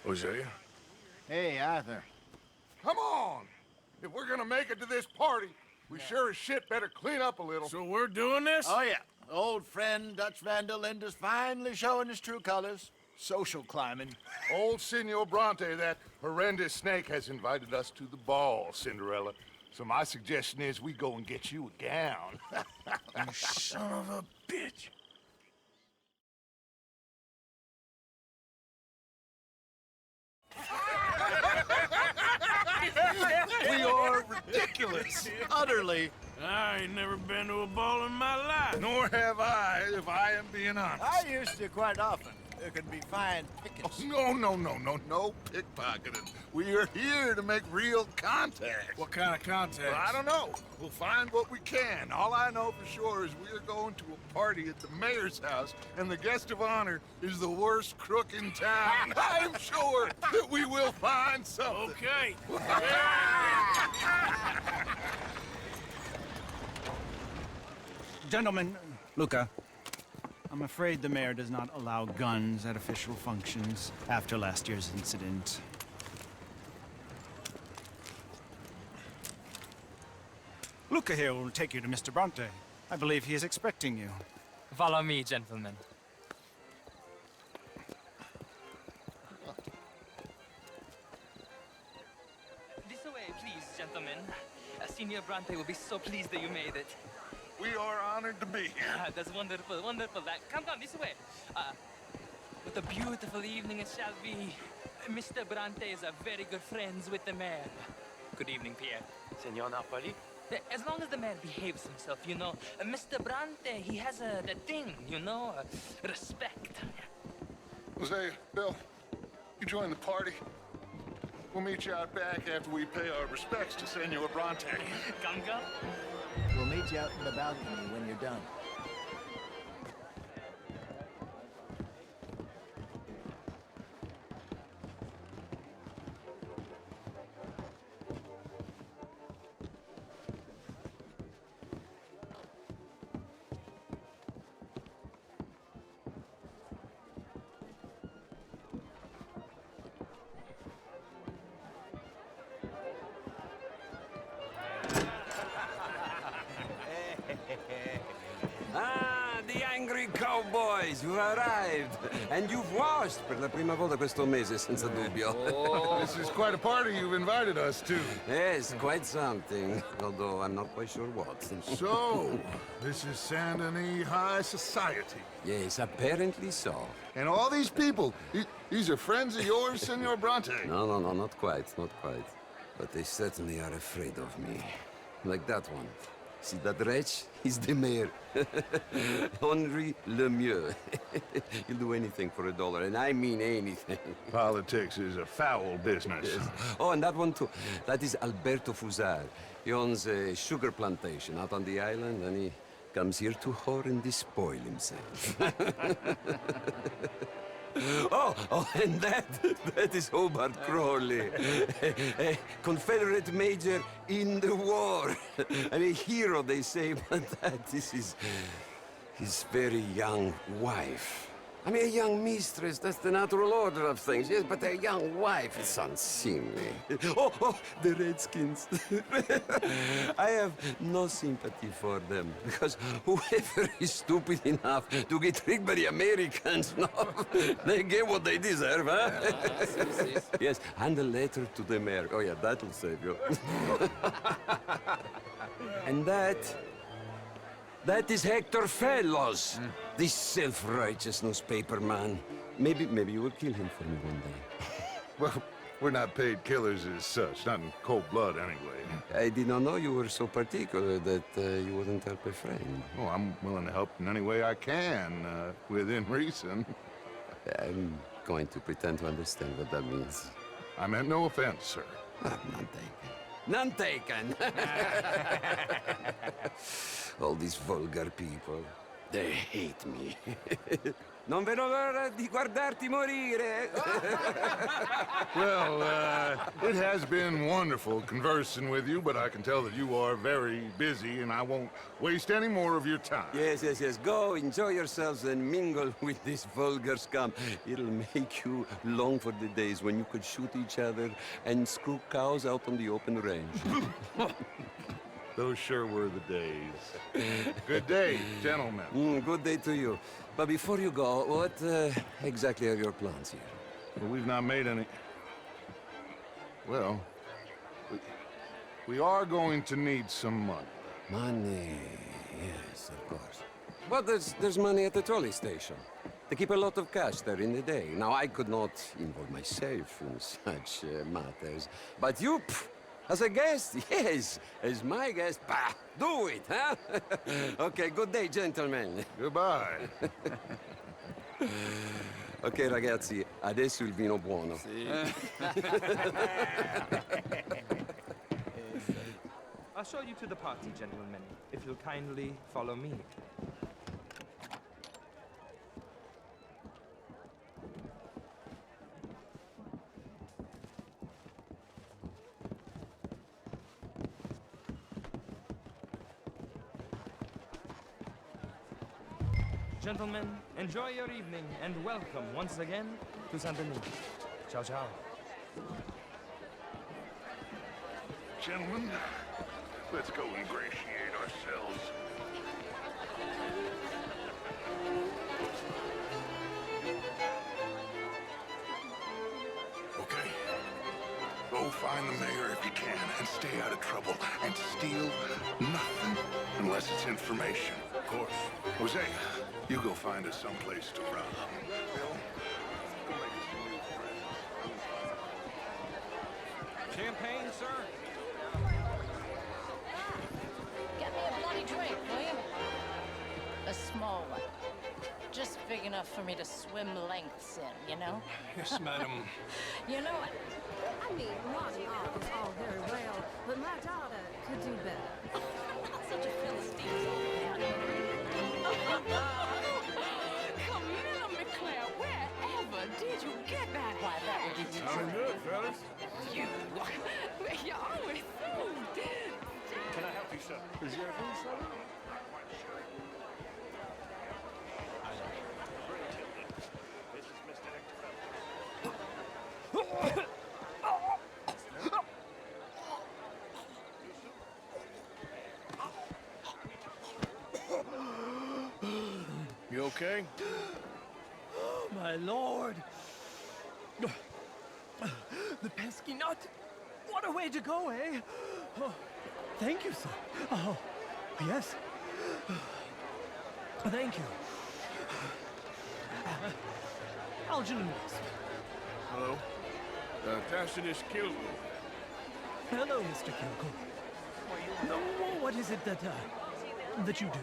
Hosea? Hey, Arthur. Come on! If we're gonna make it to this party, we sure as shit better clean up a little. So we're doing this? Oh, yeah. Old friend Dutch Van der Linde is finally showing his true colors. Social climbing. Old Senor Bronte, that horrendous snake, has invited us to the ball, Cinderella. So my suggestion is we go and get you a gown. You son of a bitch. We are ridiculous. Utterly. I ain't never been to a ball in my life. Nor have I, if I am being honest. I used to quite often. There can be fine pickings. No pickpocketing. We are here to make real contact. What kind of contact? Well, I don't know. We'll find what we can. All I know for sure is we are going to a party at the mayor's house, and the guest of honor is the worst crook in town. I'm sure that we will find something. Okay. Gentlemen, Luca, I'm afraid the mayor does not allow guns at official functions after last year's incident. Luca here will take you to Mr. Bronte. I believe he is expecting you. Follow me, gentlemen. This way, please, gentlemen. Senior Bronte will be so pleased that you made it. We are honored to be here. That's wonderful, wonderful. Come, this way. What a beautiful evening it shall be. Mr. Bronte is very good friends with the mayor. Good evening, Pierre. Senor Napoli? As long as the mayor behaves himself, you know. Mr. Bronte, he has that thing, you know, respect. Hosea, Bill, you join the party. We'll meet you out back after we pay our respects to Senor Bronte. Come. We'll meet you out in the balcony when you're done. Ah, the angry cowboys, you've arrived. And you've washed per la prima volta questo mese, senza dubbio. This is quite a party you've invited us to. Yes, quite something. Although I'm not quite sure what. So, this is Saint Denis High Society. Yes, apparently so. And all these people, these are friends of yours, Senor Bronte? No, not quite, not quite. But they certainly are afraid of me. Like that one. See that wretch? He's the mayor. Henri Lemieux. He'll do anything for $1, and I mean anything. Politics is a foul business. Yes. Oh, and that one too. That is Alberto Fusar. He owns a sugar plantation out on the island, and he comes here to whore and despoil himself. Oh, and that is Hobart Crawley, a Confederate major in the war. And a hero, they say, but that is his very young wife. I mean, a young mistress, that's the natural order of things, yes, but a young wife, it's unseemly. Oh, the Redskins. I have no sympathy for them, because whoever is stupid enough to get tricked by the Americans, no, they get what they deserve, huh? Yes, and a letter to the mayor. Oh, yeah, that'll save you. And that is Hector Fellows, this self-righteous newspaper man. Maybe you will kill him for me one day. Well, we're not paid killers as such, not in cold blood anyway. I did not know you were so particular that you wouldn't help a friend. Oh, I'm willing to help in any way I can, within reason. I'm going to pretend to understand what that means. I meant no offense, sir. None taken. None taken! All these vulgar people. They hate me. Non vedo l'ora di guardarti morire. Well, it has been wonderful conversing with you, but I can tell that you are very busy, and I won't waste any more of your time. Yes, yes, yes. Go, enjoy yourselves, and mingle with this vulgar scum. It'll make you long for the days when you could shoot each other and screw cows out on the open range. Those sure were the days. Good day, gentlemen. Good day to you. But before you go, what exactly are your plans here? Well, we've not made any... Well, we are going to need some money. Money, yes, of course. But there's money at the trolley station. They keep a lot of cash there in the day. Now, I could not involve myself in such matters. But you, as a guest, yes, as my guest, bah, do it, huh? Okay, good day, gentlemen. Goodbye. Ok, ragazzi, adesso il vino buono. I'll show you to the party, gentlemen, if you'll kindly follow me. Gentlemen, enjoy your evening and welcome once again to Saint Denis. Ciao, ciao. Gentlemen, let's go ingratiate ourselves. Okay. Go find the mayor if you can and stay out of trouble and steal nothing unless it's information. Of course. Jose, you go find us someplace to rob. Bill, go make us some new friends. Champagne, sir? Get me a bloody drink, will you? A small one. Just big enough for me to swim lengths in, you know? Yes, madam. You know what? I mean, martial art is all very well, but my daughter could do better. Such a Philistine old man. Camilla McClare, wherever did you get that? Why, that would be too Sounding good, fellas. You always so dead. Can I help you, sir? Is there anything, sir? You okay? Oh, my lord. The pesky nut. What a way to go, eh? Oh, thank you, sir. Oh, yes. Thank you. Algernon West. Hello. Tacitus Kilgore. Hello, Mr. Kilgore. No, what is it that you do?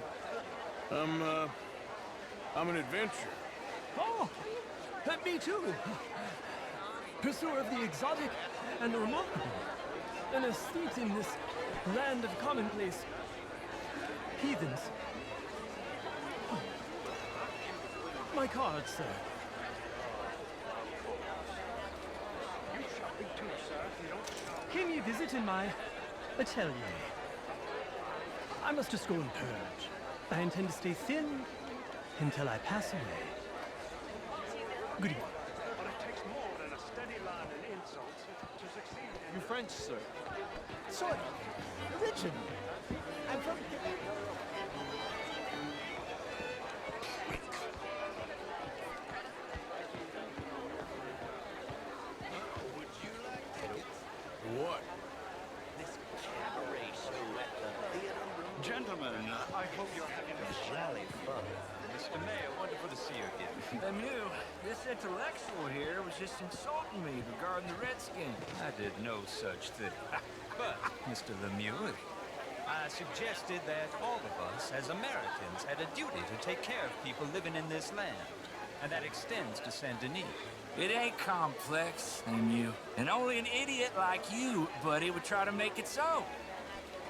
I'm an adventurer. Oh, me too. Pursuer of the exotic and the remarkable. An estate in this land of commonplace heathens. My card, sir. Can you visit in my atelier? I must just go and purge. I intend to stay thin until I pass away. Good evening. But it takes more than a steady line and insults to succeed in... You French, sir? Sort of. Originally. I'm from... What? Gentlemen, I hope you're having a jolly fun. Mr. Mayor, wonderful to see you again. Lemieux, this intellectual here was just insulting me regarding the Redskins. I did no such thing. But, Mr. Lemieux, I suggested that all of us, as Americans, had a duty to take care of people living in this land. And that extends to Saint Denis. It ain't complex, Lemieux. And only an idiot like you, buddy, would try to make it so.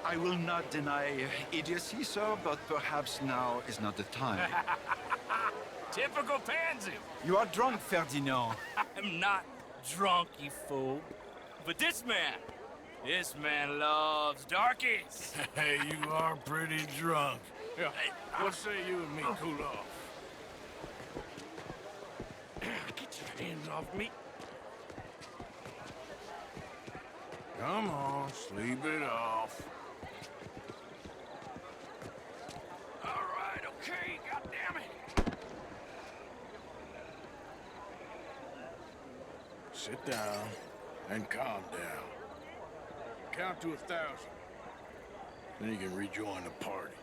I will not deny idiocy, sir, but perhaps now is not the time. Typical pansy. You are drunk, Ferdinand. I'm not drunk, you fool. But this man loves darkies. Hey, you are pretty drunk. Yeah, what say you and me cool off? Get your hands off me. Come on, sleep it off. All right, okay, goddammit. Sit down and calm down. Count to 1,000. Then you can rejoin the party.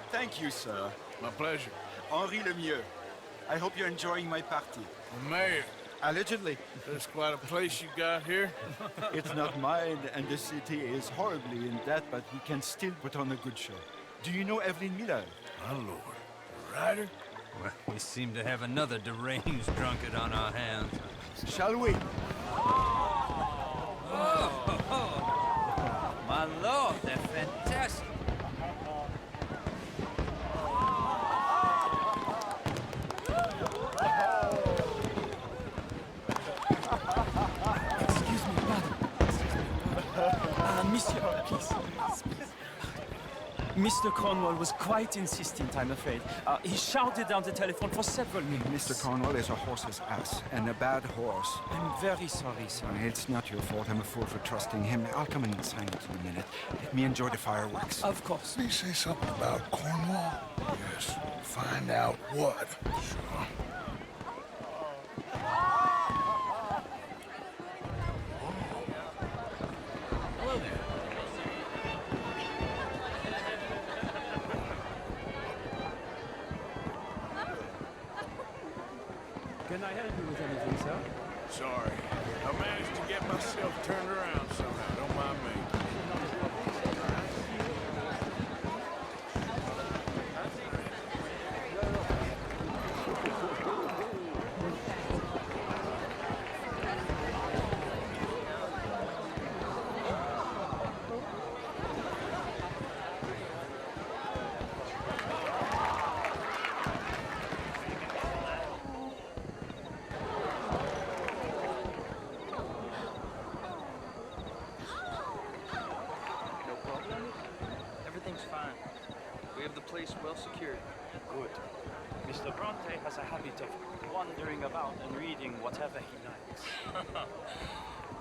Thank you, sir. My pleasure. Henri Lemieux. I hope you're enjoying my party. The mayor. Allegedly. That's quite a place you got here. It's not mine, and the city is horribly in debt, but we can still put on a good show. Do you know Evelyn Miller? My lord. A writer? Well, we seem to have another deranged drunkard on our hands. Shall we? My lord, they're fantastic. Monsieur, please. Mr. Cornwall was quite insistent, I'm afraid. He shouted down the telephone for several minutes. Mr. Cornwall is a horse's ass, and a bad horse. I'm very sorry, sir. It's not your fault. I'm a fool for trusting him. I'll come in and sign it in a minute. Let me enjoy the fireworks. Of course. Did he say something about Cornwall? Yes. Find out what. Sure. Hello there. Can I help you with anything, sir? Sorry. I managed to get myself turned around somehow. Don't mind me. Everything's fine. We have the place well secured. Good. Mr. Bronte has a habit of wandering about and reading whatever he likes.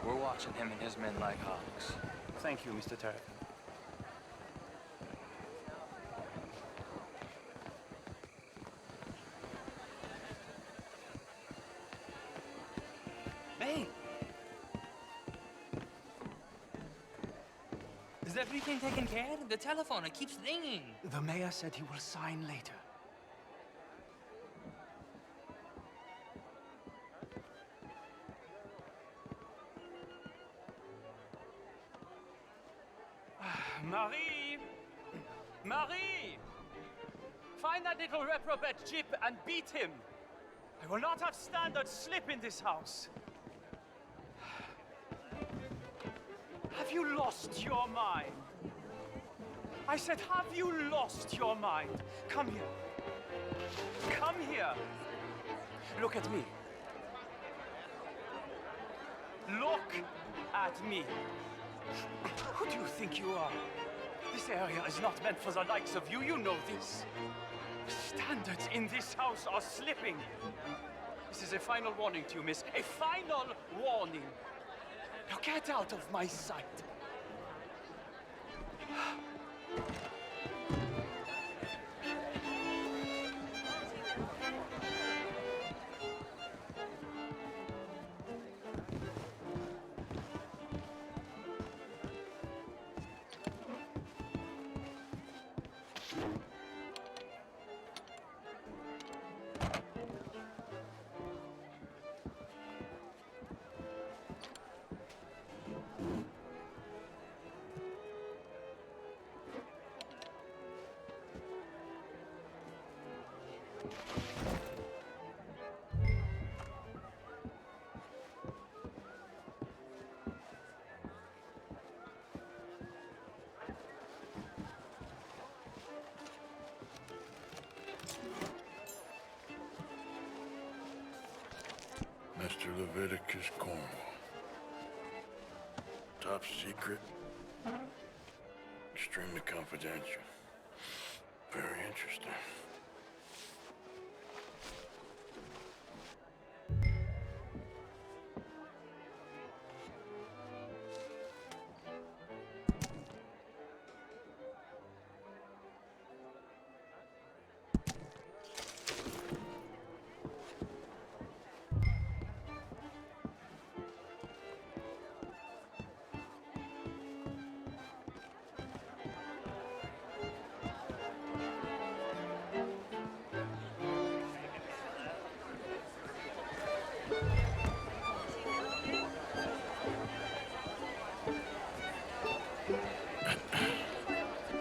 We're watching him and his men like hawks. Thank you, Mr. Terrapin. Hey! Is everything taken care of? The telephone, it keeps ringing. The mayor said he will sign later. Marie! Marie! Find that little reprobate Jip and beat him. I will not have standard slip in this house. Have you lost your mind? I said, have you lost your mind? Come here. Come here. Look at me. Look at me. Who do you think you are? This area is not meant for the likes of you. You know this. The standards in this house are slipping. This is a final warning to you, miss. A final warning. Now get out of my sight. Mr. Leviticus, Cornwall. Top secret. Extremely confidential. Very interesting.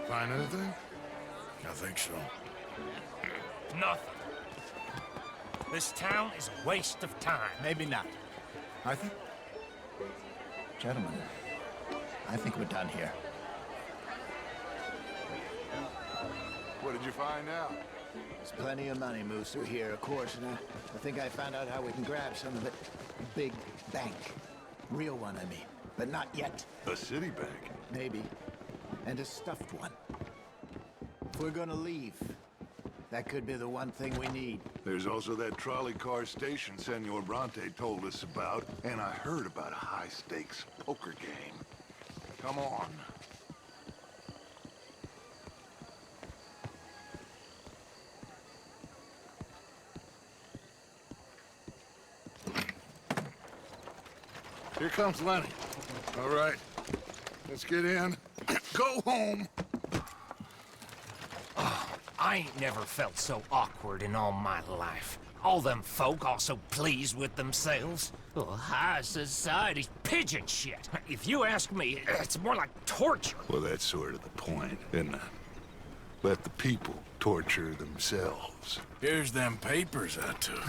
Find anything? I think so. Nothing. This town is a waste of time. Maybe not. Arthur? Gentlemen, I think we're done here. What did you find out? There's plenty of money moves through here, of course, and I think I found out how we can grab some of it. A big bank. Real one, I mean. But not yet. A city bank? Maybe. And a stuffed one. If we're gonna leave, that could be the one thing we need. There's also that trolley car station Senor Bronte told us about, and I heard about a high-stakes poker game. Come on. Here comes Lenny. All right, let's get in. Go home. I ain't never felt so awkward in all my life. All them folk all so pleased with themselves. Oh, high society's pigeon shit. If you ask me, it's more like torture. Well, that's sort of the point, isn't it? Let the people torture themselves. Here's them papers I took.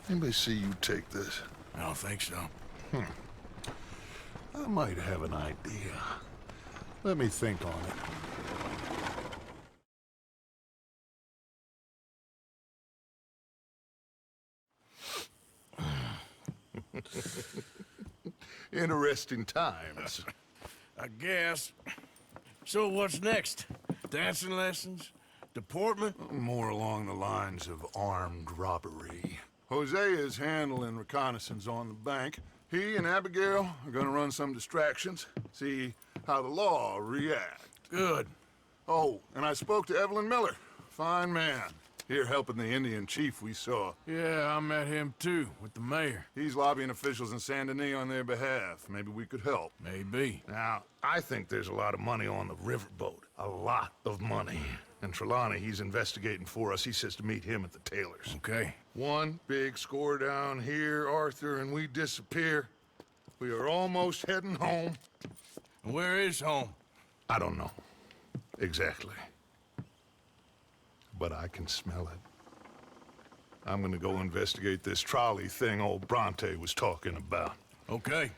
Anybody see you take this? I don't think so. I might have an idea. Let me think on it. Interesting times. I guess. So what's next? Dancing lessons? Deportment? More along the lines of armed robbery. Hosea is handling reconnaissance on the bank. He and Abigail are gonna run some distractions, see how the law reacts. Good. Oh, and I spoke to Evelyn Miller. Fine man. Here helping the Indian chief we saw. Yeah, I met him too, with the mayor. He's lobbying officials in Saint Denis on their behalf. Maybe we could help. Maybe. Now, I think there's a lot of money on the riverboat. A lot of money. And Trelawney, he's investigating for us. He says to meet him at the Taylor's. Okay. One big score down here, Arthur, and we disappear. We are almost heading home. And where is home? I don't know. Exactly. But I can smell it. I'm gonna go investigate this trolley thing old Bronte was talking about. Okay.